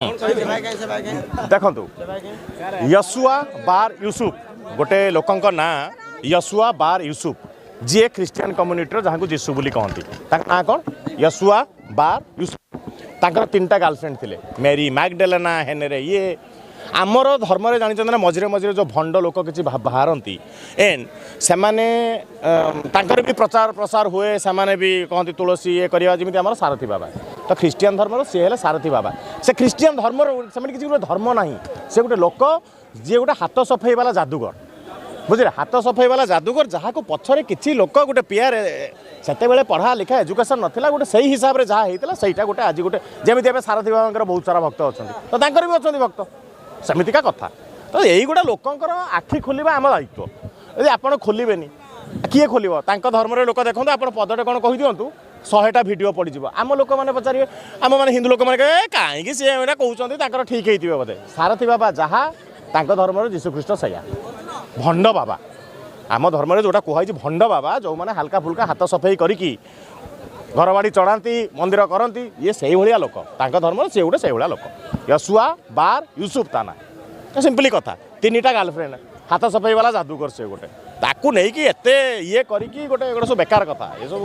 देखु यशुआ बार यूसुफ गोटे लोकंक ना यशुआ बार यूसुफ जी क्रिश्चियन कम्युनिटी जहाँ को जीशु बोली कहती ना कौन यशुआ बार यूसुफ तांकर तीनटा गर्लफ्रेंड थिले मेरी मैगडेलेना हेनरे ये आमर धर्म रे जानी ना मझे मझे जो भंड लोक किसी बाहरती एंड से माने भी प्रचार प्रसार हुए से भी कहती तुलसी ये करवा जमी आम सारथी बाबा तो ख्रीष्टियान धर्म सी है सारथी बाबा से ख्रीष्टियान धर्म से किसी गोटे धर्म ना से गोटे लोक जी गोटे हाथ सफाई वाला जादूगर बुझे हाथ सफाई वाला जादूगर जहाँ को पछरे किसी लोक गोटे पीआर से पढ़ा लिखा एजुकेशन नाला गोटे से हिसाब से जहाँ होता सहीटा गोटे आज गोटे जमी सारथी बाबा बहुत सारा भक्त अच्छा तो भी अच्छा भक्त सेमितिका कथा तो यही गोटे लोकंर आखि खोलिबा आम दायित्व यदि आप खोलिबे किए खोल धर्म लोक देखो आप पदटे कौन कही दिंतु 100टा भिडियो पड़ जाव आम लोक मैंने पचारे आम मैंने हिंदू लोक मैंने कहीं सी कहते ठीक होते बोधे सारथी बाबा जहाँ धर्म जीशुख्रीष्ट सैया भंड बाबा आम धर्म जोटा कहुई भंड बाबा जो मैंने हल्का फुल्का हाथ सफाई करी घर बाड़ी चढ़ाती मंदिर करती ये से भाया लोक धर्म से गोटे से भाया लोक यशुआ बार यूसुफ ता ना तो सिंपली कथा 3टा गर्लफ्रेंड हाथ सफाई वाला जादूगर से गोटे ताकू नहीं कि एते ये करी गोटे सब बेकार कथा ये सब।